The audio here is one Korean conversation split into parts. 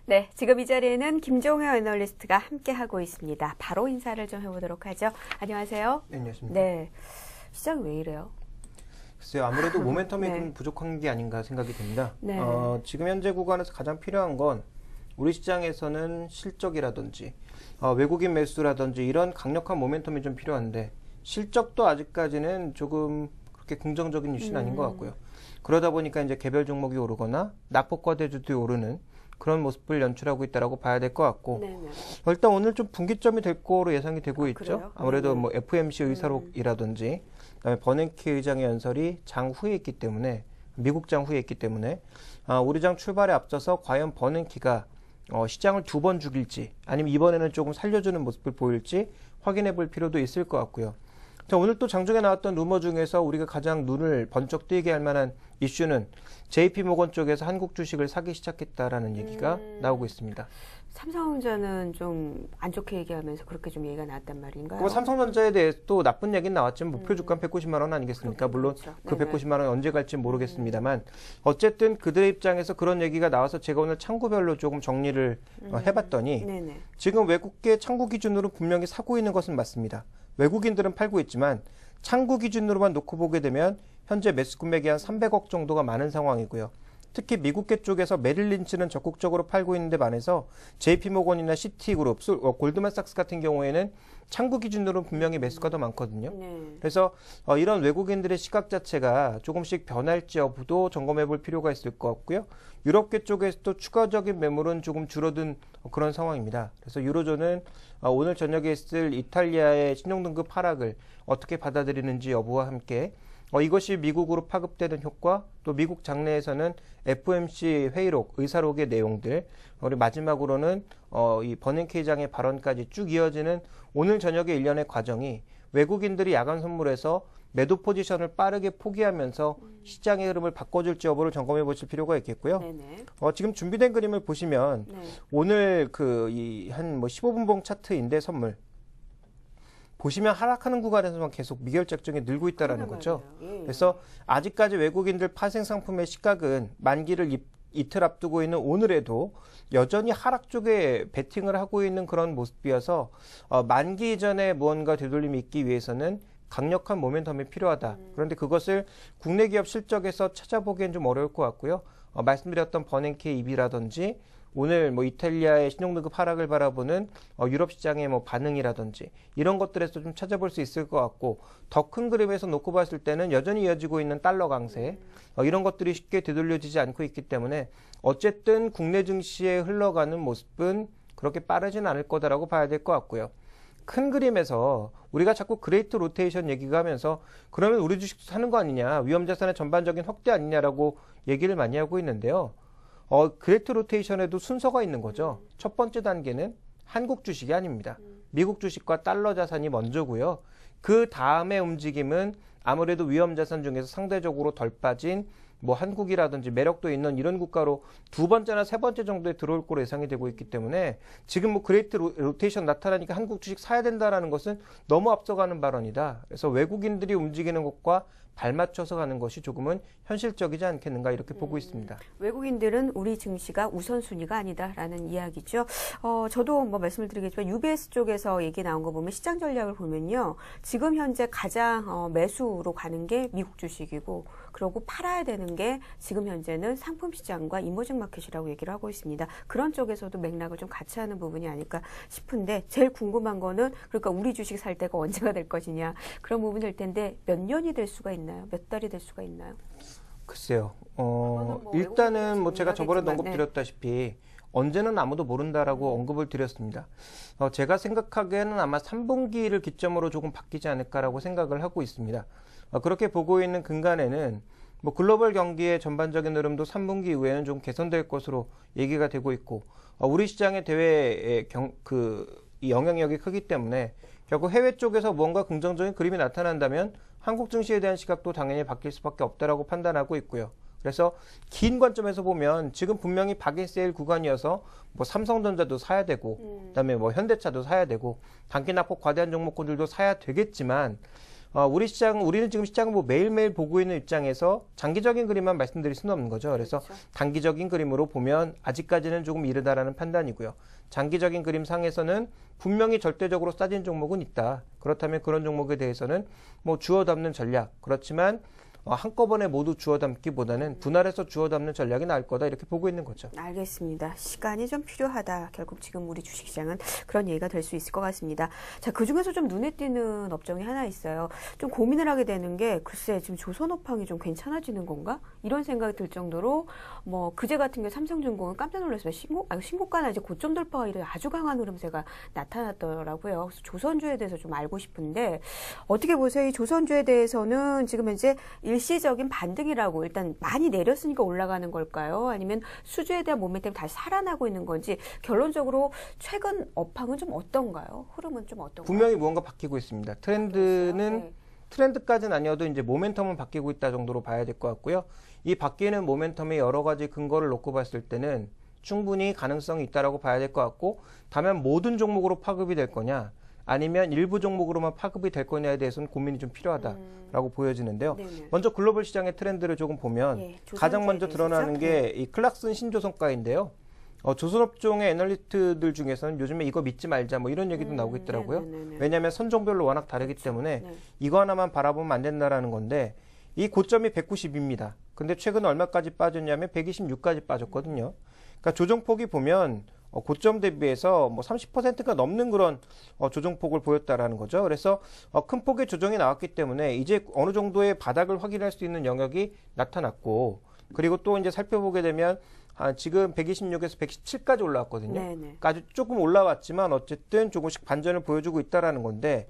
네, 지금 이 자리에는 김종효 애널리스트가 함께하고 있습니다. 바로 인사를 좀 해보도록 하죠. 안녕하세요. 네, 안녕하십니까. 네, 시장이 왜 이래요? 글쎄요, 아무래도 모멘텀이 네. 좀 부족한 게 아닌가 생각이 듭니다. 네. 지금 현재 구간에서 가장 필요한 건 우리 시장에서는 실적이라든지 외국인 매수라든지 이런 강력한 모멘텀이 좀 필요한데 실적도 아직까지는 조금 그렇게 긍정적인 이슈는 아닌 것 같고요. 그러다 보니까 이제 개별 종목이 오르거나 낙폭과대주도 오르는 그런 모습을 연출하고 있다라고 봐야 될 것 같고 네네. 일단 오늘 좀 분기점이 될 거로 예상이 되고 있죠. 그래요? 아무래도 네네. 뭐 FOMC 의사록이라든지 그다음에 버냉키 의장의 연설이 장 후에 있기 때문에 미국 장 후에 있기 때문에 우리 장 출발에 앞서서 과연 버냉키가 시장을 두 번 죽일지 아니면 이번에는 조금 살려주는 모습을 보일지 확인해 볼 필요도 있을 것 같고요. 자, 오늘 또 장중에 나왔던 루머 중에서 우리가 가장 눈을 번쩍 뜨게 할 만한 이슈는 JP모건 쪽에서 한국 주식을 사기 시작했다라는 얘기가 나오고 있습니다. 삼성전자는 좀 안 좋게 얘기하면서 그렇게 좀 얘기가 나왔단 말인가요? 뭐 삼성전자에 대해서 또 나쁜 얘기는 나왔지만 목표 주가 190만 원 아니겠습니까? 물론 그렇죠. 그 네네. 190만 원 언제 갈지 모르겠습니다만 어쨌든 그들의 입장에서 그런 얘기가 나와서 제가 오늘 창구별로 조금 정리를 해봤더니 네네. 지금 외국계 창구 기준으로 분명히 사고 있는 것은 맞습니다. 외국인들은 팔고 있지만 창구 기준으로만 놓고 보게 되면 현재 매수 금액이 한 300억 정도가 많은 상황이고요. 특히 미국계 쪽에서 메릴 린치는 적극적으로 팔고 있는데 반해서 JP모건이나 시티그룹, 골드만삭스 같은 경우에는 창구 기준으로 분명히 매수가 더 많거든요. 네. 그래서 이런 외국인들의 시각 자체가 조금씩 변할지 여부도 점검해 볼 필요가 있을 것 같고요. 유럽계 쪽에서도 추가적인 매물은 조금 줄어든 그런 상황입니다. 그래서 유로존은 오늘 저녁에 있을 이탈리아의 신용등급 하락을 어떻게 받아들이는지 여부와 함께 이것이 미국으로 파급되는 효과, 또 미국 장내에서는 FOMC 회의록, 의사록의 내용들, 그리고 마지막으로는 이 버냉키 의장의 발언까지 쭉 이어지는 오늘 저녁의 일련의 과정이 외국인들이 야간 선물에서 매도 포지션을 빠르게 포기하면서 시장의 흐름을 바꿔줄지 여부를 점검해 보실 필요가 있겠고요. 네네. 지금 준비된 그림을 보시면 네. 오늘 한 15분봉 차트인데 선물. 보시면 하락하는 구간에서만 계속 미결작정이 늘고 있다라는 거죠. 예. 그래서 아직까지 외국인들 파생 상품의 시각은 만기를 이틀 앞두고 있는 오늘에도 여전히 하락 쪽에 베팅을 하고 있는 그런 모습이어서 만기 이전에 무언가 되돌림이 있기 위해서는 강력한 모멘텀이 필요하다. 그런데 그것을 국내 기업 실적에서 찾아보기엔 좀 어려울 것 같고요. 말씀드렸던 버냉키의 입이라든지 오늘 이탈리아의 신용등급 하락을 바라보는 유럽 시장의 반응이라든지 이런 것들에서 좀 찾아볼 수 있을 것 같고 더 큰 그림에서 놓고 봤을 때는 여전히 이어지고 있는 달러 강세 이런 것들이 쉽게 되돌려지지 않고 있기 때문에 어쨌든 국내 증시에 흘러가는 모습은 그렇게 빠르진 않을 거다라고 봐야 될 것 같고요. 큰 그림에서 우리가 자꾸 그레이트 로테이션 얘기가 하면서 그러면 우리 주식도 사는 거 아니냐, 위험자산의 전반적인 확대 아니냐라고 얘기를 많이 하고 있는데요. 그레이트 로테이션에도 순서가 있는 거죠. 첫 번째 단계는 한국 주식이 아닙니다. 미국 주식과 달러 자산이 먼저고요. 그 다음에 움직임은 아무래도 위험 자산 중에서 상대적으로 덜 빠진 한국이라든지 매력도 있는 이런 국가로 두 번째나 세 번째 정도에 들어올 거로 예상이 되고 있기 때문에 지금 그레이트 로테이션 나타나니까 한국 주식 사야 된다라는 것은 너무 앞서가는 발언이다. 그래서 외국인들이 움직이는 것과 발맞춰서 가는 것이 조금은 현실적이지 않겠는가 이렇게 보고 있습니다. 외국인들은 우리 증시가 우선순위가 아니다라는 이야기죠. 저도 말씀을 드리겠지만 UBS 쪽에서 얘기 나온 거 보면 시장 전략을 보면요. 지금 현재 가장 매수로 가는 게 미국 주식이고 그러고 팔아야 되는 게 지금 현재는 상품 시장과 이머징 마켓이라고 얘기를 하고 있습니다. 그런 쪽에서도 맥락을 좀 같이 하는 부분이 아닐까 싶은데 제일 궁금한 거는 그러니까 우리 주식 살 때가 언제가 될 것이냐 그런 부분일 텐데 몇 년이 될 수가 있나요? 몇 달이 될 수가 있나요? 글쎄요. 일단은 제가 저번에도 네. 언급드렸다시피 언제는 아무도 모른다라고 언급을 드렸습니다. 제가 생각하기에는 아마 3분기를 기점으로 조금 바뀌지 않을까라고 생각을 하고 있습니다. 그렇게 보고 있는 근간에는 글로벌 경기의 전반적인 흐름도 3분기 이후에는 좀 개선될 것으로 얘기가 되고 있고 우리 시장의 대외의 이 영향력이 크기 때문에 결국 해외 쪽에서 뭔가 긍정적인 그림이 나타난다면 한국 증시에 대한 시각도 당연히 바뀔 수밖에 없다라고 판단하고 있고요. 그래서 긴 관점에서 보면 지금 분명히 박인세일 구간이어서 삼성전자도 사야 되고 그다음에 현대차도 사야 되고 단기 낙폭 과대한 종목군들도 사야 되겠지만 우리는 지금 시장을 뭐 매일매일 보고 있는 입장에서 장기적인 그림만 말씀드릴 수는 없는 거죠. 그래서 그렇죠. 단기적인 그림으로 보면 아직까지는 조금 이르다라는 판단이고요. 장기적인 그림 상에서는 분명히 절대적으로 싸진 종목은 있다. 그렇다면 그런 종목에 대해서는 뭐 주워 담는 전략. 그렇지만 한꺼번에 모두 주워 담기보다는 분할해서 주워 담는 전략이 나을 거다 이렇게 보고 있는 거죠. 알겠습니다. 시간이 좀 필요하다. 결국 지금 우리 주식시장은 그런 얘기가 될 수 있을 것 같습니다. 자, 그중에서 좀 눈에 띄는 업종이 하나 있어요. 좀 고민을 하게 되는 게 글쎄 지금 조선업황이 좀 괜찮아지는 건가? 이런 생각이 들 정도로 뭐 그제 같은 경우 삼성중공은 깜짝 놀랐어요. 신고가나 이제 고점 돌파가 이런 아주 강한 흐름세가 나타났더라고요. 그래서 조선주에 대해서 좀 알고 싶은데 어떻게 보세요? 이 조선주에 대해서는 지금 현재 일시적인 반등이라고 일단 많이 내렸으니까 올라가는 걸까요? 아니면 수주에 대한 모멘텀이 다시 살아나고 있는 건지 결론적으로 최근 업황은 좀 어떤가요? 흐름은 좀 어떤가요? 분명히 무언가 바뀌고 있습니다. 트렌드는 트렌드까지는 아니어도 이제 모멘텀은 바뀌고 있다 정도로 봐야 될 것 같고요. 이 바뀌는 모멘텀의 여러 가지 근거를 놓고 봤을 때는 충분히 가능성이 있다라고 봐야 될 것 같고, 다만 모든 종목으로 파급이 될 거냐, 아니면 일부 종목으로만 파급이 될 거냐에 대해서는 고민이 좀 필요하다라고 보여지는데요. 네네. 먼저 글로벌 시장의 트렌드를 조금 보면 예, 가장 먼저 조선주에 드러나는 대해서죠? 게 이 클락슨 신조선가인데요. 조선업종의 애널리스트들 중에서는 요즘에 이거 믿지 말자 뭐 이런 얘기도 나오고 있더라고요. 네네네네. 왜냐하면 선종별로 워낙 다르기 때문에 네. 이거 하나만 바라보면 안 된다라는 건데, 이 고점이 190입니다. 근데 최근 얼마까지 빠졌냐면 126까지 빠졌거든요. 그러니까 조정폭이 보면 고점 대비해서 뭐 30%가 넘는 그런 조정폭을 보였다라는 거죠. 그래서 큰 폭의 조정이 나왔기 때문에 이제 어느 정도의 바닥을 확인할 수 있는 영역이 나타났고, 그리고 또 이제 살펴보게 되면 지금 126에서 117까지 올라왔거든요. 네네. 그러니까 아주 조금 올라왔지만 어쨌든 조금씩 반전을 보여주고 있다라는 건데,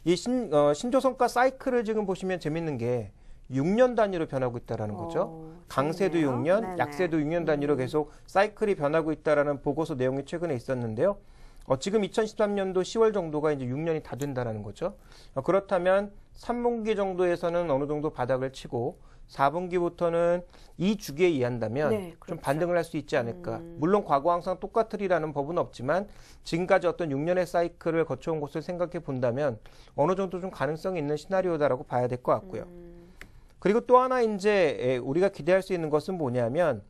이 신조선가 사이클을 지금 보시면 재밌는 게 6년 단위로 변하고 있다라는 거죠. 강세도 재밌네요. 6년, 네네. 약세도 6년 단위로 계속 사이클이 변하고 있다라는 보고서 내용이 최근에 있었는데요. 지금 2013년도 10월 정도가 이제 6년이 다 된다라는 거죠. 그렇다면 3분기 정도에서는 어느 정도 바닥을 치고 4분기부터는 이 주기에 의한다면 네, 좀 그렇죠. 반등을 할 수 있지 않을까. 물론 과거 항상 똑같으리라는 법은 없지만 지금까지 어떤 6년의 사이클을 거쳐온 것을 생각해 본다면 어느 정도 좀 가능성이 있는 시나리오다라고 봐야 될 것 같고요. 그리고 또 하나 이제 우리가 기대할 수 있는 것은 뭐냐면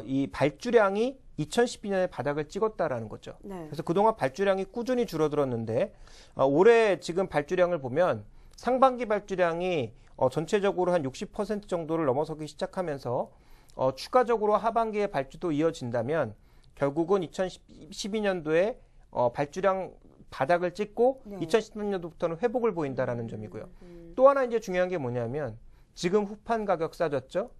이 발주량이 2012년에 바닥을 찍었다라는 거죠. 네. 그래서 그동안 발주량이 꾸준히 줄어들었는데 올해 지금 발주량을 보면 상반기 발주량이 전체적으로 한 60% 정도를 넘어서기 시작하면서 추가적으로 하반기에 발주도 이어진다면 결국은 2012년도에 발주량 바닥을 찍고 네. 2013년도부터는 회복을 보인다라는 점이고요. 또 하나 이제 중요한 게 뭐냐면 지금 후판 가격 싸졌죠?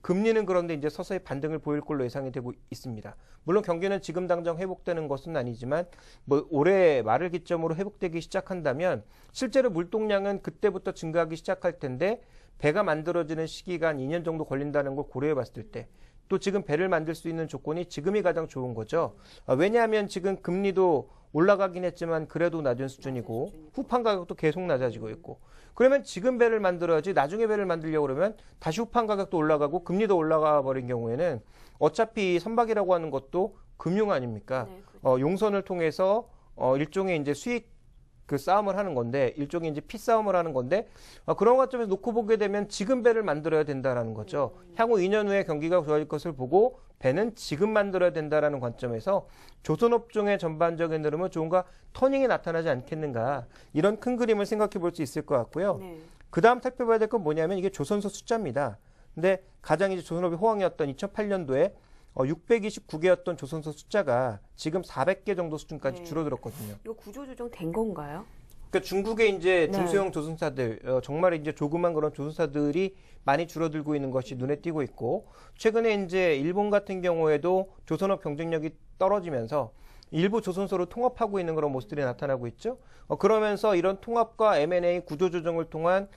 금리는 그런데 이제 서서히 반등을 보일 걸로 예상이 되고 있습니다. 물론 경기는 지금 당장 회복되는 것은 아니지만 뭐 올해 말을 기점으로 회복되기 시작한다면 실제로 물동량은 그때부터 증가하기 시작할 텐데 배가 만들어지는 시기가 한 2년 정도 걸린다는 걸 고려해 봤을 때 또 지금 배를 만들 수 있는 조건이 지금이 가장 좋은 거죠. 왜냐하면 지금 금리도 올라가긴 했지만 그래도 낮은 수준이고 후판 가격도 계속 낮아지고 있고, 그러면 지금 배를 만들어야지 나중에 배를 만들려고 그러면 다시 후판 가격도 올라가고 금리도 올라가 버린 경우에는 어차피 선박이라고 하는 것도 금융 아닙니까? 네, 그렇죠. 용선을 통해서 일종의 이제 수익 그 싸움을 하는 건데, 일종의 이제 피 싸움을 하는 건데, 그런 관점에서 놓고 보게 되면 지금 배를 만들어야 된다라는 거죠. 향후 2년 후에 경기가 좋아질 것을 보고 배는 지금 만들어야 된다라는 관점에서 조선업종의 전반적인 흐름은 조금가 터닝이 나타나지 않겠는가, 이런 큰 그림을 생각해 볼 수 있을 것 같고요. 네. 그 다음 살펴봐야 될 건 뭐냐면 이게 조선소 숫자입니다. 근데 가장 이제 조선업의 호황이었던 2008년도에 629개였던 조선소 숫자가 지금 400개 정도 수준까지 네. 줄어들었거든요. 이거 구조조정 된 건가요? 그러니까 중국의 이제 네. 중소형 조선사들, 정말 이제 조그만 그런 조선사들이 많이 줄어들고 있는 것이 눈에 띄고 있고, 최근에 이제 일본 같은 경우에도 조선업 경쟁력이 떨어지면서 일부 조선소로 통합하고 있는 그런 모습들이 나타나고 있죠. 그러면서 이런 통합과 M&A 구조 조정을 통한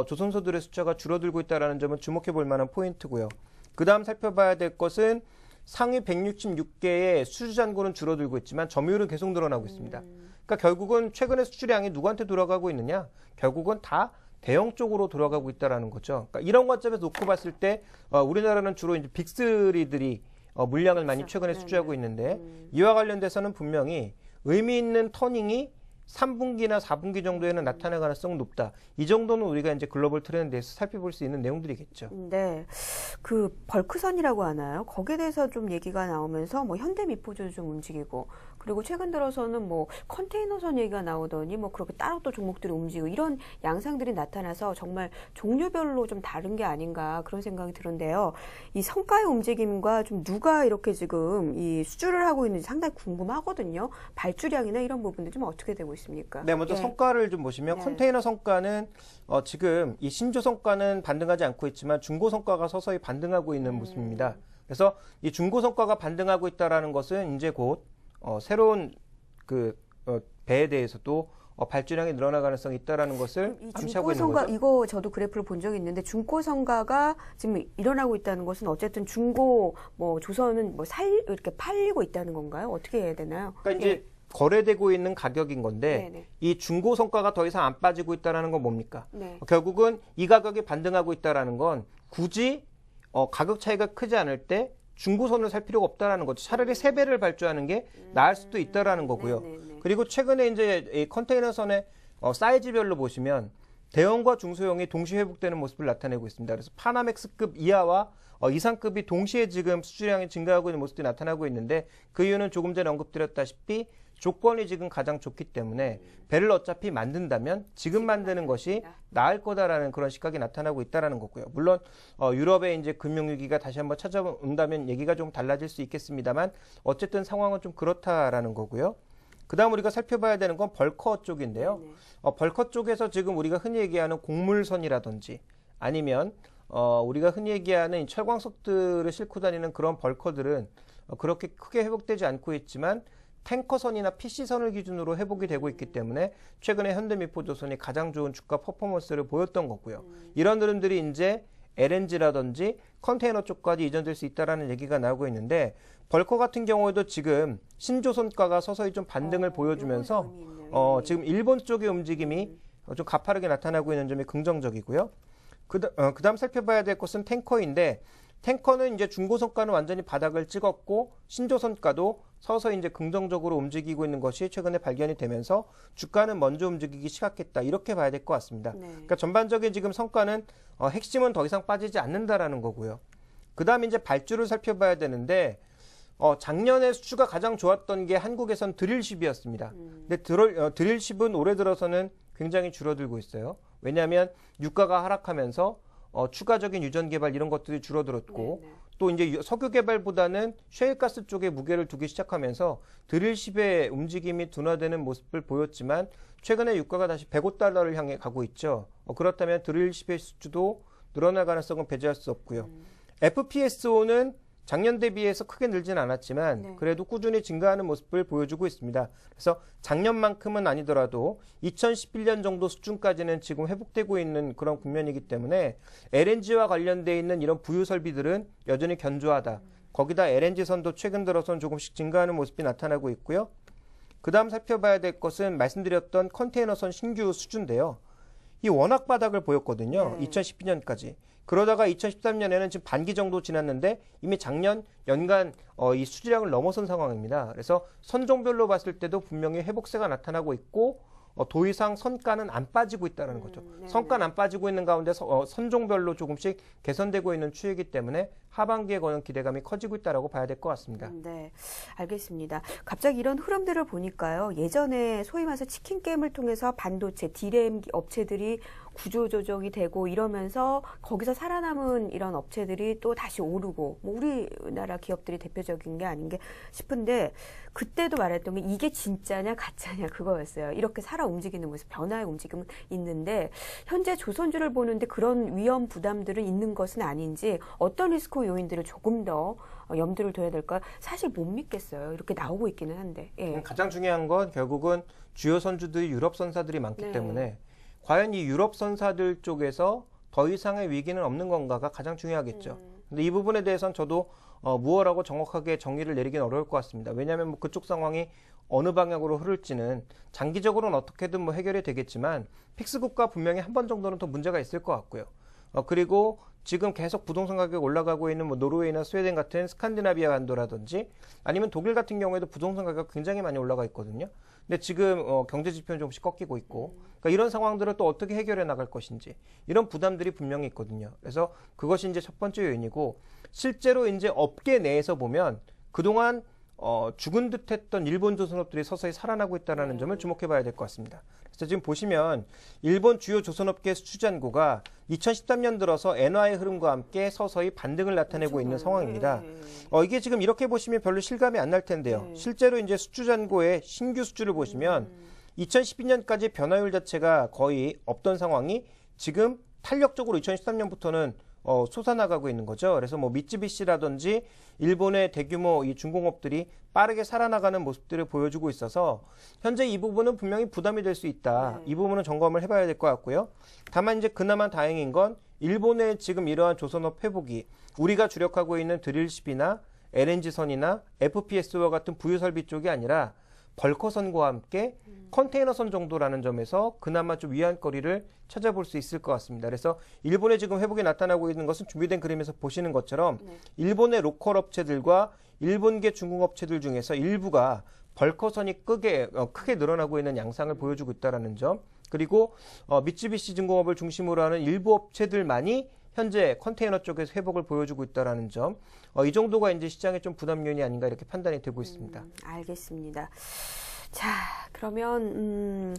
조선소들의 숫자가 줄어들고 있다는 점은 주목해 볼 만한 포인트고요. 그 다음 살펴봐야 될 것은 상위 166개의 수주 잔고는 줄어들고 있지만 점유율은 계속 늘어나고 있습니다. 그러니까 결국은 최근에 수출량이 누구한테 돌아가고 있느냐? 결국은 다 대형 쪽으로 돌아가고 있다라는 거죠. 그러니까 이런 관점에서 놓고 봤을 때 우리나라는 주로 이제 빅3들이 물량을 많이 최근에 수주하고 있는데 이와 관련돼서는 분명히 의미 있는 터닝이 3분기나 4분기 정도에는 나타날 가능성은 높다. 이 정도는 우리가 이제 글로벌 트렌드에서 살펴볼 수 있는 내용들이겠죠. 네. 그 벌크선이라고 하나요? 거기에 대해서 좀 얘기가 나오면서 뭐 현대미포도 좀 움직이고 그리고 최근 들어서는 뭐 컨테이너선 얘기가 나오더니 뭐 그렇게 따로 또 종목들이 움직이고 이런 양상들이 나타나서 정말 종류별로 좀 다른 게 아닌가 그런 생각이 드는데요. 이 성과의 움직임과 좀 누가 이렇게 지금 이 수주를 하고 있는지 상당히 궁금하거든요. 발주량이나 이런 부분들 좀 어떻게 되고 있습니까? 네, 먼저 예. 성과를 좀 보시면 네. 컨테이너 성과는 지금 이 신조 성과는 반등하지 않고 있지만 중고 성과가 서서히 반등하고 있는 모습입니다. 그래서 이 중고 성과가 반등하고 있다라는 것은 이제 곧 새로운 배에 대해서도 발주량이 늘어날 가능성이 있다라는 것을 이 암시하고 있는 중고성과 거죠. 이거 저도 그래프를 본 적이 있는데 중고성과가 지금 일어나고 있다는 것은 어쨌든 중고 뭐 조선은 뭐 이렇게 팔리고 있다는 건가요? 어떻게 해야 되나요? 그러니까 이제 거래되고 있는 가격인 건데 네네. 이 중고 성과가 더 이상 안 빠지고 있다는 건 뭡니까? 네. 결국은 이 가격이 반등하고 있다는 건 굳이 가격 차이가 크지 않을 때 중고선을 살 필요가 없다라는 거죠. 차라리 3배를 발주하는 게 나을 수도 있다라는 거고요. 네네네. 그리고 최근에 이제 이 컨테이너선의 사이즈별로 보시면 대형과 중소형이 동시에 회복되는 모습을 나타내고 있습니다. 그래서 파나맥스급 이하와 이상급이 동시에 지금 수주량이 증가하고 있는 모습들이 나타나고 있는데 그 이유는 조금 전에 언급드렸다시피 조건이 지금 가장 좋기 때문에 배를 어차피 만든다면 지금 만드는 것이 나을 거다라는 그런 시각이 나타나고 있다라는 거고요. 물론 유럽의 이제 금융위기가 다시 한번 찾아온다면 얘기가 좀 달라질 수 있겠습니다만 어쨌든 상황은 좀 그렇다라는 거고요. 그다음 우리가 살펴봐야 되는 건 벌커 쪽인데요. 벌커 쪽에서 지금 우리가 흔히 얘기하는 곡물선이라든지 아니면 우리가 흔히 얘기하는 이 철광석들을 싣고 다니는 그런 벌커들은 그렇게 크게 회복되지 않고 있지만 탱커선이나 PC선을 기준으로 회복이 되고 있기 때문에 최근에 현대미포조선이 가장 좋은 주가 퍼포먼스를 보였던 거고요. 이런 흐름들이 이제 LNG라든지 컨테이너 쪽까지 이전될 수 있다라는 얘기가 나오고 있는데 벌커 같은 경우에도 지금 신조선가가 서서히 좀 반등을 보여주면서 지금 일본 쪽의 움직임이 좀 가파르게 나타나고 있는 점이 긍정적이고요. 그다음 살펴봐야 될 것은 탱커인데 탱커는 이제 중고선가는 완전히 바닥을 찍었고 신조선가도 서서히 이제 긍정적으로 움직이고 있는 것이 최근에 발견이 되면서 주가는 먼저 움직이기 시작했다. 이렇게 봐야 될 것 같습니다. 네. 그러니까 전반적인 지금 성과는 핵심은 더 이상 빠지지 않는다라는 거고요. 그다음 이제 발주를 살펴봐야 되는데 작년에 수주가 가장 좋았던 게 한국에선 드릴십이었습니다. 근데 드릴십은 올해 들어서는 굉장히 줄어들고 있어요. 왜냐하면 유가가 하락하면서 추가적인 유전 개발 이런 것들이 줄어들었고 네네. 또 이제 석유 개발보다는 셰일가스 쪽에 무게를 두기 시작하면서 드릴십의 움직임이 둔화되는 모습을 보였지만 최근에 유가가 다시 $105를 향해 가고 있죠. 그렇다면 드릴십의 수주도 늘어날 가능성은 배제할 수 없고요. FPSO는 작년 대비해서 크게 늘지는 않았지만 네. 그래도 꾸준히 증가하는 모습을 보여주고 있습니다. 그래서 작년만큼은 아니더라도 2011년 정도 수준까지는 지금 회복되고 있는 그런 국면이기 때문에 LNG와 관련돼 있는 이런 부유 설비들은 여전히 견조하다. 거기다 LNG선도 최근 들어서는 조금씩 증가하는 모습이 나타나고 있고요. 그다음 살펴봐야 될 것은 말씀드렸던 컨테이너선 신규 수주인데요. 이 워낙 바닥을 보였거든요. 네. 2012년까지. 그러다가 2013년에는 지금 반기 정도 지났는데 이미 작년 연간 이 수주량을 넘어선 상황입니다. 그래서 선종별로 봤을 때도 분명히 회복세가 나타나고 있고 더 이상 선가는 안 빠지고 있다는 거죠. 네네. 선가는 안 빠지고 있는 가운데 선종별로 조금씩 개선되고 있는 추이기 때문에 하반기에 거는 기대감이 커지고 있다라고 봐야 될 것 같습니다. 네, 알겠습니다. 갑자기 이런 흐름들을 보니까요. 예전에 소위 말해서 치킨 게임을 통해서 반도체, 디램 업체들이 구조조정이 되고 이러면서 거기서 살아남은 이런 업체들이 또 다시 오르고 뭐 우리나라 기업들이 대표적인 게 아닌가 싶은데 그때도 말했던 게 이게 진짜냐 가짜냐 그거였어요. 이렇게 살아 움직이는 모습, 변화의 움직임은 있는데 현재 조선주를 보는데 그런 위험 부담들은 있는 것은 아닌지 어떤 리스크 요인들을 조금 더 염두를 둬야 될까요? 사실 못 믿겠어요. 이렇게 나오고 있기는 한데. 예. 가장 중요한 건 결국은 주요 선주들이 유럽 선사들이 많기 네. 때문에 과연 이 유럽 선사들 쪽에서 더 이상의 위기는 없는 건가가 가장 중요하겠죠. 근데 이 부분에 대해서는 저도 무엇라고 정확하게 정의를 내리긴 어려울 것 같습니다. 왜냐하면 뭐 그쪽 상황이 어느 방향으로 흐를지는 장기적으로는 어떻게든 뭐 해결이 되겠지만 픽스국가 분명히 한 번 정도는 더 문제가 있을 것 같고요. 그리고 지금 계속 부동산 가격이 올라가고 있는 뭐 노르웨이나 스웨덴 같은 스칸디나비아 반도라든지 아니면 독일 같은 경우에도 부동산 가격 굉장히 많이 올라가 있거든요. 근데 지금 경제 지표는 조금씩 꺾이고 있고, 그러니까 이런 상황들을 또 어떻게 해결해 나갈 것인지 이런 부담들이 분명히 있거든요. 그래서 그것이 이제 첫 번째 요인이고, 실제로 이제 업계 내에서 보면 그동안 죽은 듯했던 일본 조선업들이 서서히 살아나고 있다는 점을 주목해봐야 될 것 같습니다. 그래서 지금 보시면 일본 주요 조선업계 수주잔고가 2013년 들어서 엔화의 흐름과 함께 서서히 반등을 나타내고 있는 상황입니다. 이게 지금 이렇게 보시면 별로 실감이 안 날 텐데요. 실제로 이제 수주잔고의 신규 수주를 보시면 2012년까지 변화율 자체가 거의 없던 상황이 지금 탄력적으로 2013년부터는 솟아나가고 있는 거죠. 그래서 뭐 미쯔비시라든지 일본의 대규모 이 중공업들이 빠르게 살아나가는 모습들을 보여주고 있어서 현재 이 부분은 분명히 부담이 될 수 있다. 이 부분은 점검을 해봐야 될 것 같고요. 다만 이제 그나마 다행인 건 일본의 지금 이러한 조선업 회복이 우리가 주력하고 있는 드릴십이나 LNG선이나 FPS와 같은 부유설비 쪽이 아니라 벌커선과 함께 컨테이너선 정도라는 점에서 그나마 좀 위안거리를 찾아볼 수 있을 것 같습니다. 그래서 일본의 지금 회복이 나타나고 있는 것은 준비된 그림에서 보시는 것처럼 일본의 로컬 업체들과 일본계 중공업체들 중에서 일부가 벌커선이 크게 늘어나고 있는 양상을 보여주고 있다는 점, 그리고 미쯔비시 중공업을 중심으로 하는 일부 업체들만이 현재 컨테이너 쪽에서 회복을 보여주고 있다는 점, 이 정도가 이제 시장의 좀 부담 요인이 아닌가 이렇게 판단이 되고 있습니다. 알겠습니다. 자, 그러면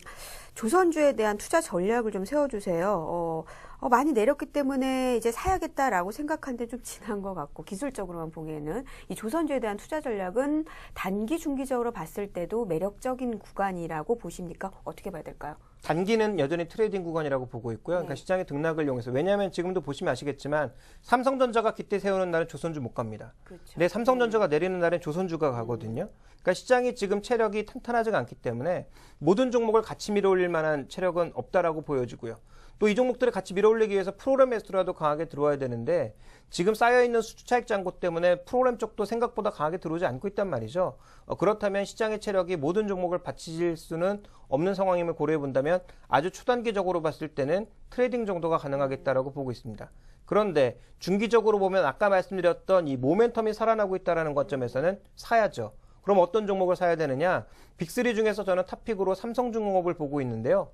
조선주에 대한 투자 전략을 좀 세워주세요. 많이 내렸기 때문에 이제 사야겠다라고 생각하는데 좀 지난 것 같고, 기술적으로만 보기에는 이 조선주에 대한 투자 전략은 단기, 중기적으로 봤을 때도 매력적인 구간이라고 보십니까? 어떻게 봐야 될까요? 단기는 여전히 트레이딩 구간이라고 보고 있고요. 그러니까 시장의 등락을 이용해서, 왜냐하면 지금도 보시면 아시겠지만 삼성전자가 기대 세우는 날은 조선주 못 갑니다. 그렇죠. 근데 삼성전자가 내리는 날엔 조선주가 가거든요. 그러니까 시장이 지금 체력이 탄탄하지가 않기 때문에 모든 종목을 같이 밀어올릴 만한 체력은 없다라고 보여지고요. 또 이 종목들을 같이 밀어올리기 위해서 프로그램 매수라도 강하게 들어와야 되는데 지금 쌓여있는 수주 차익 잔고 때문에 프로그램 쪽도 생각보다 강하게 들어오지 않고 있단 말이죠. 그렇다면 시장의 체력이 모든 종목을 받칠 수는 없는 상황임을 고려해 본다면 아주 초단기적으로 봤을 때는 트레이딩 정도가 가능하겠다라고 보고 있습니다. 그런데 중기적으로 보면 아까 말씀드렸던 이 모멘텀이 살아나고 있다는 관점에서는 사야죠. 그럼 어떤 종목을 사야 되느냐? 빅3 중에서 저는 탑픽으로 삼성중공업을 보고 있는데요.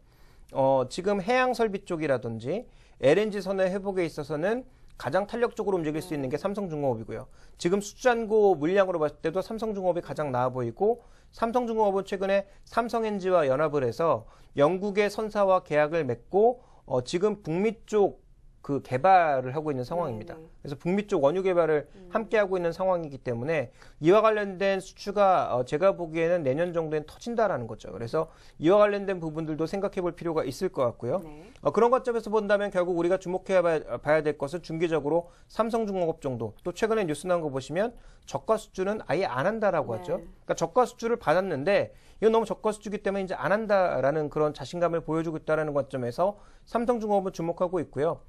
지금 해양설비 쪽이라든지 LNG 선의 회복에 있어서는 가장 탄력적으로 움직일 수 있는 게 삼성중공업이고요. 지금 수주잔고 물량으로 봤을 때도 삼성중공업이 가장 나아 보이고, 삼성중공업은 최근에 삼성엔지와 연합을 해서 영국의 선사와 계약을 맺고 지금 북미 쪽 그 개발을 하고 있는 상황입니다. 그래서 북미 쪽 원유 개발을 함께 하고 있는 상황이기 때문에 이와 관련된 수주가 제가 보기에는 내년 정도엔 터진다라는 거죠. 그래서 이와 관련된 부분들도 생각해 볼 필요가 있을 것 같고요. 그런 관점에서 본다면 결국 우리가 주목해 봐야 될 것은 중기적으로 삼성중공업 정도, 또 최근에 뉴스 나온 거 보시면 저가 수주는 아예 안 한다라고 하죠. 그러니까 저가 수주를 받았는데 이건 너무 저가 수주기 때문에 이제 안 한다라는 그런 자신감을 보여주고 있다는 관점에서 삼성중공업은 주목하고 있고요.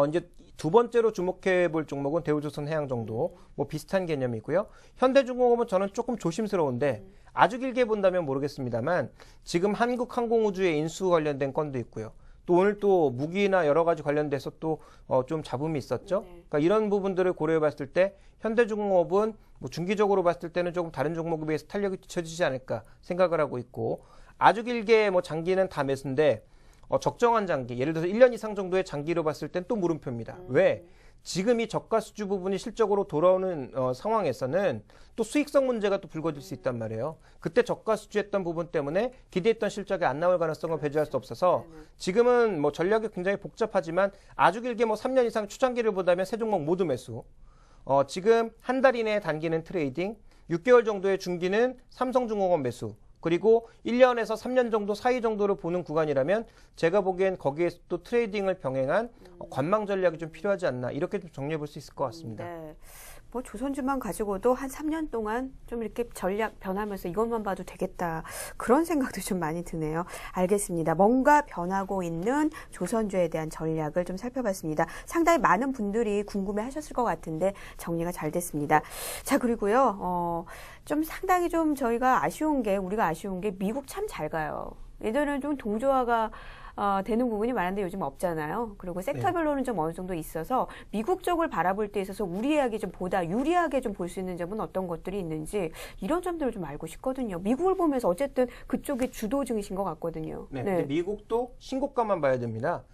이제 두 번째로 주목해 볼 종목은 대우조선 해양 정도, 뭐 비슷한 개념이고요. 현대중공업은 저는 조금 조심스러운데 아주 길게 본다면 모르겠습니다만 지금 한국항공우주의 인수 관련된 건도 있고요. 또 오늘 또 무기나 여러 가지 관련돼서 또 좀 잡음이 있었죠. 그러니까 이런 부분들을 고려해 봤을 때 현대중공업은 뭐 중기적으로 봤을 때는 조금 다른 종목에 비해서 탄력이 뒤처지지 않을까 생각을 하고 있고, 아주 길게 뭐 장기는 다 매수인데 적정한 장기, 예를 들어서 1년 이상 정도의 장기로 봤을 땐 또 물음표입니다. 왜? 지금 이 저가 수주 부분이 실적으로 돌아오는 상황에서는 또 수익성 문제가 또 불거질 수 있단 말이에요. 그때 저가 수주했던 부분 때문에 기대했던 실적이 안 나올 가능성을 배제할 수 없어서 지금은 뭐 전략이 굉장히 복잡하지만 아주 길게 뭐 3년 이상 추장기를 보다면 세 종목 모두 매수. 지금 한 달 이내의 단기는 트레이딩, 6개월 정도의 중기는 삼성중공업 매수, 그리고 1년에서 3년 정도 사이 정도를 보는 구간이라면 제가 보기엔 거기에 또 트레이딩을 병행한 관망 전략이 좀 필요하지 않나, 이렇게 좀 정리해 볼 수 있을 것 같습니다. 네. 뭐 조선주만 가지고도 한 3년 동안 좀 이렇게 전략 변하면서 이것만 봐도 되겠다, 그런 생각도 좀 많이 드네요. 알겠습니다. 뭔가 변하고 있는 조선주에 대한 전략을 좀 살펴봤습니다. 상당히 많은 분들이 궁금해하셨을 것 같은데 정리가 잘 됐습니다. 자, 그리고요, 좀 상당히 좀 우리가 아쉬운 게 미국 참 잘 가요. 예전에는 좀 동조화가 되는 부분이 많은데 요즘 없잖아요. 그리고 섹터별로는 좀 어느 정도 있어서 미국 쪽을 바라볼 때 있어서 우리에게 좀 보다 유리하게 좀 볼 수 있는 점은 어떤 것들이 있는지 이런 점들을 좀 알고 싶거든요. 미국을 보면서 어쨌든 그쪽이 주도 증시인 것 같거든요. 네, 근데 미국도 신고가만 봐야 됩니다.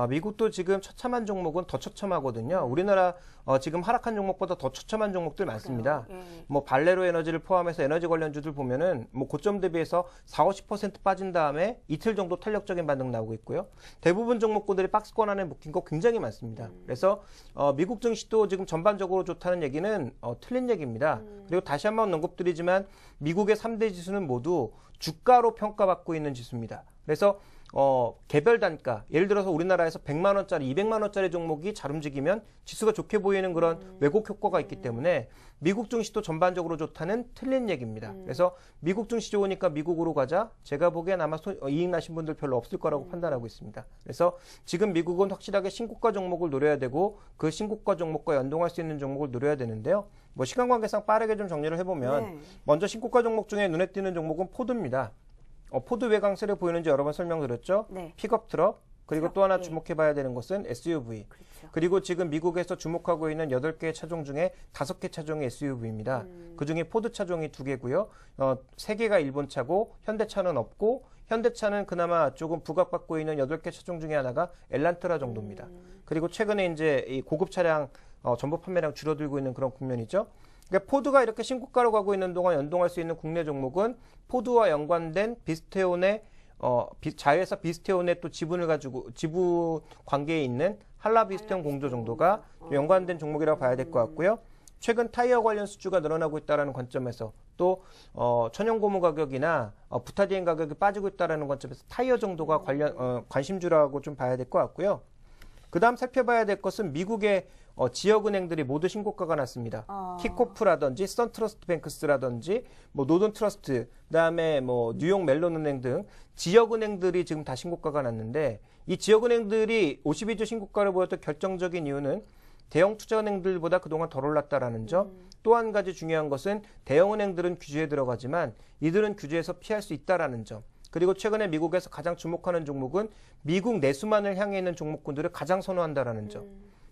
미국도 지금 처참한 종목은 더 처참하거든요. 우리나라 지금 하락한 종목보다 더 처참한 종목들 많습니다. 뭐 발레로 에너지를 포함해서 에너지 관련주들 보면은 뭐 고점 대비해서 40~50% 빠진 다음에 이틀 정도 탄력적인 반등 나오고 있고요. 대부분 종목군들이 박스권 안에 묶인 거 굉장히 많습니다. 그래서 미국 증시도 지금 전반적으로 좋다는 얘기는 틀린 얘기입니다. 그리고 다시 한번 언급드리지만 미국의 3대 지수는 모두 주가로 평가받고 있는 지수입니다. 그래서 개별 단가, 예를 들어서 우리나라에서 100만 원짜리, 200만 원짜리 종목이 잘 움직이면 지수가 좋게 보이는 그런 왜곡 효과가 있기 때문에 미국 증시도 전반적으로 좋다는 틀린 얘기입니다. 그래서 미국 증시 좋으니까 미국으로 가자. 제가 보기엔 아마 이익 나신 분들 별로 없을 거라고 판단하고 있습니다. 그래서 지금 미국은 확실하게 신고가 종목을 노려야 되고 그 신고가 종목과 연동할 수 있는 종목을 노려야 되는데요. 뭐 시간 관계상 빠르게 좀 정리를 해보면 먼저 신고가 종목 중에 눈에 띄는 종목은 포드입니다. 포드 왜 강세를 보이는지 여러 번 설명드렸죠. 픽업 트럭, 그리고 또 하나 주목해봐야 되는 것은 SUV. 그렇죠. 그리고 지금 미국에서 주목하고 있는 8개의 차종 중에 5개 차종이 SUV입니다. 그중에 포드 차종이 2개고요. 3개가 일본 차고 현대차는 없고 현대차는 그나마 조금 부각받고 있는 8개 차종 중에 하나가 엘란트라 정도입니다. 그리고 최근에 이제 이 고급 차량 전부 판매량 줄어들고 있는 그런 국면이죠. 그러니까 포드가 이렇게 신고가로 가고 있는 동안 연동할 수 있는 국내 종목은 포드와 연관된 비스테온의 자회사 비스테온의 또 지분 관계에 있는 한라비스테온 공조 정도가 연관된 종목이라고 봐야 될 것 같고요. 최근 타이어 관련 수주가 늘어나고 있다는 관점에서 또 천연고무 가격이나 부타디엔 가격이 빠지고 있다는 관점에서 타이어 정도가 관심주라고 좀 봐야 될 것 같고요. 그 다음 살펴봐야 될 것은 미국의 지역은행들이 모두 신고가가 났습니다. 킥코프라든지 선트러스트뱅크스라든지 뭐 노던트러스트, 그다음에 뭐 뉴욕 멜론은행 등 지역은행들이 지금 다 신고가가 났는데 이 지역은행들이 52주 신고가를 보였던 결정적인 이유는 대형 투자은행들보다 그동안 덜 올랐다라는 점. 또 한 가지 중요한 것은 대형은행들은 규제에 들어가지만 이들은 규제에서 피할 수 있다라는 점. 그리고 최근에 미국에서 가장 주목하는 종목은 미국 내수만을 향해 있는 종목군들을 가장 선호한다라는 점.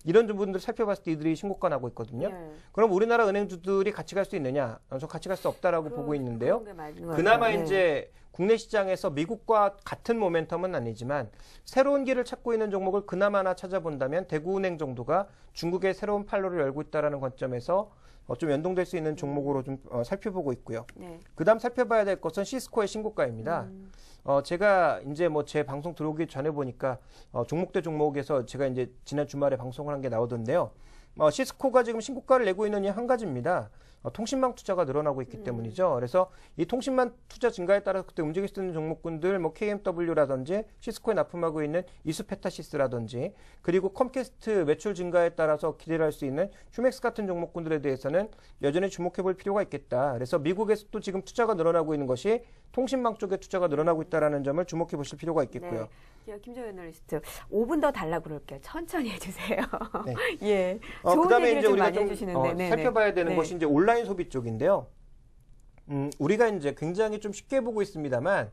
이런 부분들을 살펴봤을 때 이들이 신고가 나고 있거든요. 그럼 우리나라 은행주들이 같이 갈 수 있느냐? 저 같이 갈 수 없다라고 보고 있는데요. 그나마 이제 국내 시장에서 미국과 같은 모멘텀은 아니지만 새로운 길을 찾고 있는 종목을 그나마 하나 찾아본다면 대구은행 정도가 중국의 새로운 판로를 열고 있다라는 관점에서 좀 연동될 수 있는 종목으로 좀 살펴보고 있고요. 그다음 살펴봐야 될 것은 시스코의 신고가입니다. 제가 이제 뭐 제 방송 들어오기 전에 보니까 종목 대 종목에서 제가 이제 지난 주말에 방송을 한 게 나오던데요. 시스코가 지금 신고가를 내고 있는 이유 한 가지입니다. 통신망 투자가 늘어나고 있기 때문이죠. 그래서 이 통신망 투자 증가에 따라서 그때 움직일 수 있는 종목군들, 뭐 KMW라든지 시스코에 납품하고 있는 이수페타시스라든지 그리고 컴캐스트 매출 증가에 따라서 기대를 할 수 있는 휴맥스 같은 종목군들에 대해서는 여전히 주목해볼 필요가 있겠다. 그래서 미국에서 또 지금 투자가 늘어나고 있는 것이 통신망 쪽에 투자가 늘어나고 있다는 점을 주목해 보실 필요가 있겠고요. 네. 김정현 애널리스트 5분 더 달라고 그럴게요. 천천히 해주세요. 네. 예. 좋은 그다음에 얘기를 이제 좀 우리가 많이 좀 해주시는데. 살펴봐야 되는 것이 이제 온라인 소비 쪽인데요. 우리가 이제 굉장히 좀 쉽게 보고 있습니다만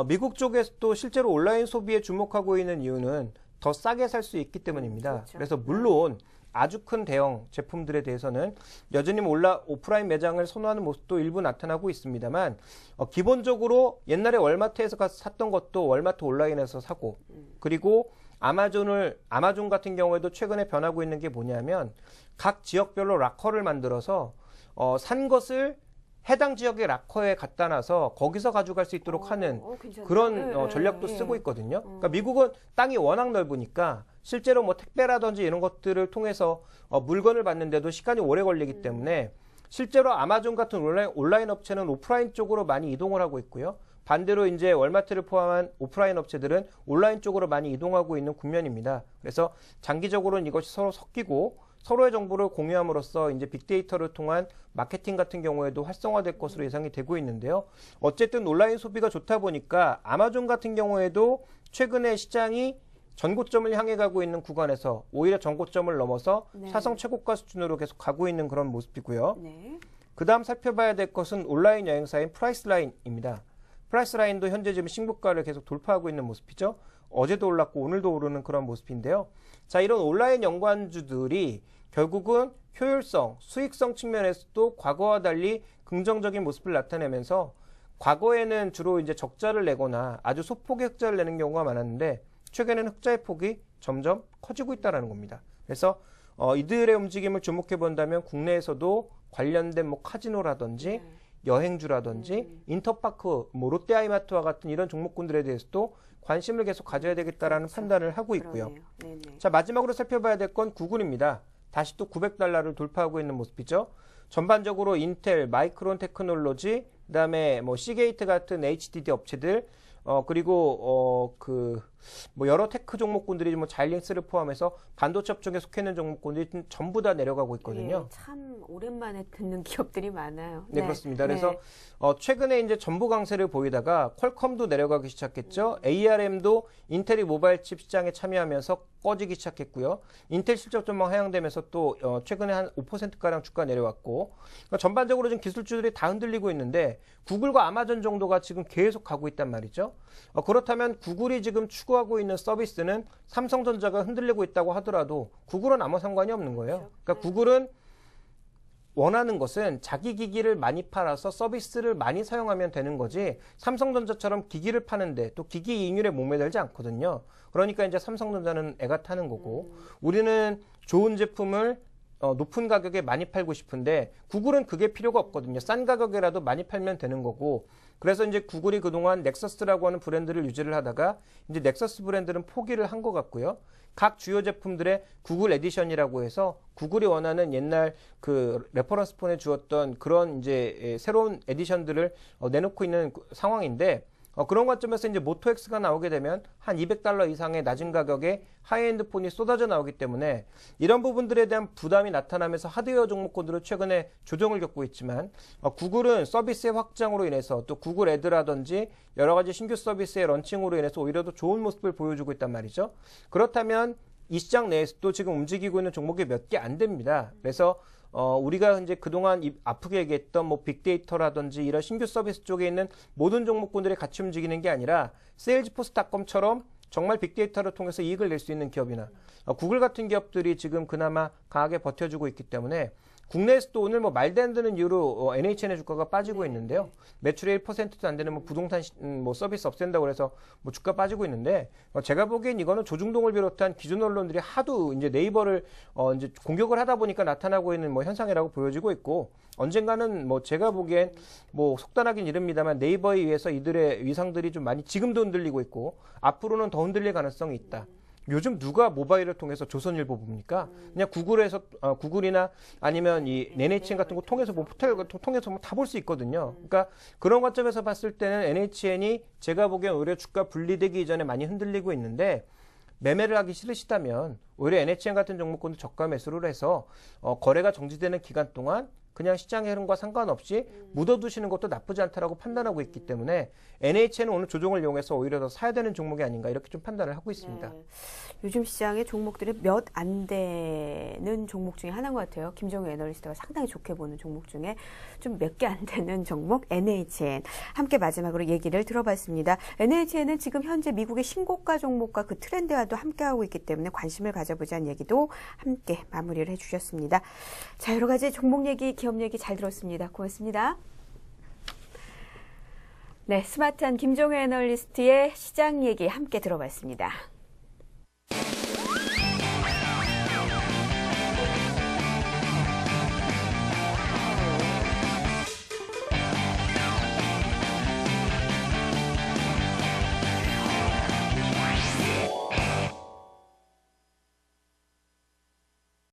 미국 쪽에서도 실제로 온라인 소비에 주목하고 있는 이유는 더 싸게 살 수 있기 때문입니다. 그렇죠. 그래서 물론 아주 큰 대형 제품들에 대해서는 여전히 오프라인 매장을 선호하는 모습도 일부 나타나고 있습니다만 기본적으로 옛날에 월마트에서 가서 샀던 것도 월마트 온라인에서 사고 그리고 아마존 같은 경우에도 최근에 변하고 있는 게 뭐냐면 각 지역별로 락커를 만들어서 산 것을 해당 지역의 락커에 갖다 놔서 거기서 가져갈 수 있도록 하는 그런 전략도 쓰고 있거든요. 그러니까 미국은 땅이 워낙 넓으니까 실제로 뭐 택배라든지 이런 것들을 통해서 물건을 받는데도 시간이 오래 걸리기 때문에 실제로 아마존 같은 온라인 업체는 오프라인 쪽으로 많이 이동을 하고 있고요. 반대로 이제 월마트를 포함한 오프라인 업체들은 온라인 쪽으로 많이 이동하고 있는 국면입니다. 그래서 장기적으로는 이것이 서로 섞이고 서로의 정보를 공유함으로써 이제 빅데이터를 통한 마케팅 같은 경우에도 활성화될 것으로 예상이 되고 있는데요. 어쨌든 온라인 소비가 좋다 보니까 아마존 같은 경우에도 최근에 시장이 전고점을 향해 가고 있는 구간에서 오히려 전고점을 넘어서 사상 최고가 수준으로 계속 가고 있는 그런 모습이고요. 그 다음 살펴봐야 될 것은 온라인 여행사인 프라이스라인입니다. 프라이스 라인도 현재 지금 신고가를 계속 돌파하고 있는 모습이죠. 어제도 올랐고 오늘도 오르는 그런 모습인데요. 자, 이런 온라인 연관주들이 결국은 효율성, 수익성 측면에서도 과거와 달리 긍정적인 모습을 나타내면서 과거에는 주로 이제 적자를 내거나 아주 소폭의 흑자를 내는 경우가 많았는데 최근에는 흑자의 폭이 점점 커지고 있다는 겁니다. 그래서 이들의 움직임을 주목해 본다면 국내에서도 관련된 뭐 카지노라든지 여행주라든지 인터파크, 뭐 롯데아이마트와 같은 이런 종목군들에 대해서도 관심을 계속 가져야 되겠다라는 판단을 하고 있고요. 자, 마지막으로 살펴봐야 될 건 구글입니다. 다시 또 900달러를 돌파하고 있는 모습이죠. 전반적으로 인텔, 마이크론 테크놀로지, 그다음에 뭐 시게이트 같은 HDD 업체들, 그리고 뭐 여러 테크 종목군들이 뭐 자일링스를 포함해서 반도체 업종에 속해 있는 종목군들이 전부 다 내려가고 있거든요. 예, 참 오랜만에 듣는 기업들이 많아요. 네, 그렇습니다. 그래서 최근에 이제 전부 강세를 보이다가 퀄컴도 내려가기 시작했죠. ARM도 인텔이 모바일 칩 시장에 참여하면서 꺼지기 시작했고요. 인텔 실적 전망 하향되면서 또 최근에 한 5%가량 주가 내려왔고, 그러니까 전반적으로 지금 기술주들이 다 흔들리고 있는데 구글과 아마존 정도가 지금 계속 가고 있단 말이죠. 그렇다면 구글이 지금 추구하고 있는 서비스는 삼성전자가 흔들리고 있다고 하더라도 구글은 아무 상관이 없는 거예요. 그러니까 구글은 원하는 것은 자기 기기를 많이 팔아서 서비스를 많이 사용하면 되는 거지 삼성전자처럼 기기를 파는데 또 기기 이익률에 목매달지 않거든요. 그러니까 이제 삼성전자는 애가 타는 거고 우리는 좋은 제품을 높은 가격에 많이 팔고 싶은데 구글은 그게 필요가 없거든요. 싼 가격이라도 많이 팔면 되는 거고 그래서 이제 구글이 그동안 넥서스라고 하는 브랜드를 유지를 하다가 이제 넥서스 브랜드는 포기를 한 것 같고요. 각 주요 제품들의 구글 에디션이라고 해서 구글이 원하는 옛날 그 레퍼런스 폰에 주었던 그런 이제 새로운 에디션들을 내놓고 있는 상황인데 그런 관점에서 이제 모토X가 나오게 되면 한 200달러 이상의 낮은 가격에 하이엔드 폰이 쏟아져 나오기 때문에 이런 부분들에 대한 부담이 나타나면서 하드웨어 종목군들은 최근에 조정을 겪고 있지만 구글은 서비스의 확장으로 인해서 또 구글 애드라든지 여러 가지 신규 서비스의 런칭으로 인해서 오히려 더 좋은 모습을 보여주고 있단 말이죠. 그렇다면 이 시장 내에서도 지금 움직이고 있는 종목이 몇 개 안 됩니다. 그래서 우리가 이제 그동안 아프게 얘기했던 뭐 빅데이터라든지 이런 신규 서비스 쪽에 있는 모든 종목군들이 같이 움직이는 게 아니라 세일즈포스닷컴처럼 정말 빅데이터를 통해서 이익을 낼 수 있는 기업이나 구글 같은 기업들이 지금 그나마 강하게 버텨주고 있기 때문에 국내에서도 오늘 뭐 말도 안 되는 이유로 NHN의 주가가 빠지고 있는데요. 매출의 1%도 안 되는 뭐 부동산 뭐 서비스 없앤다고 해서 뭐 주가 빠지고 있는데 제가 보기엔 이거는 조중동을 비롯한 기존 언론들이 하도 이제 네이버를 이제 공격을 하다 보니까 나타나고 있는 뭐 현상이라고 보여지고 있고 언젠가는 뭐 제가 보기엔 뭐 속단하긴 이릅니다만 네이버에 의해서 이들의 위상들이 좀 많이 지금도 흔들리고 있고 앞으로는 더 흔들릴 가능성이 있다. 요즘 누가 모바일을 통해서 조선일보 봅니까? 그냥 구글에서 구글이나 아니면 이 NHN 같은 거 통해서 뭐 포털 통해서 뭐 다 볼 수 있거든요. 그러니까 그런 관점에서 봤을 때는 NHN이 제가 보기엔 오히려 주가 분리되기 이전에 많이 흔들리고 있는데 매매를 하기 싫으시다면 오히려 NHN 같은 종목군도 저가 매수를 해서 거래가 정지되는 기간 동안 그냥 시장의 흐름과 상관없이 묻어두시는 것도 나쁘지 않다라고 판단하고 있기 때문에 NHN은 오늘 조정을 이용해서 오히려 더 사야 되는 종목이 아닌가 이렇게 좀 판단을 하고 있습니다. 네. 요즘 시장의 종목들이 몇 안 되는 종목 중에 하나인 것 같아요. 김정우 애널리스트가 상당히 좋게 보는 종목 중에 좀 몇 개 안 되는 종목 NHN. 함께 마지막으로 얘기를 들어봤습니다. NHN은 지금 현재 미국의 신고가 종목과 그 트렌드와도 함께하고 있기 때문에 관심을 가져보자는 얘기도 함께 마무리를 해주셨습니다. 자, 여러 가지 종목 얘기, 기업 얘기 잘 들었습니다. 고맙습니다. 네, 스마트한 김종우 애널리스트의 시장 얘기 함께 들어봤습니다.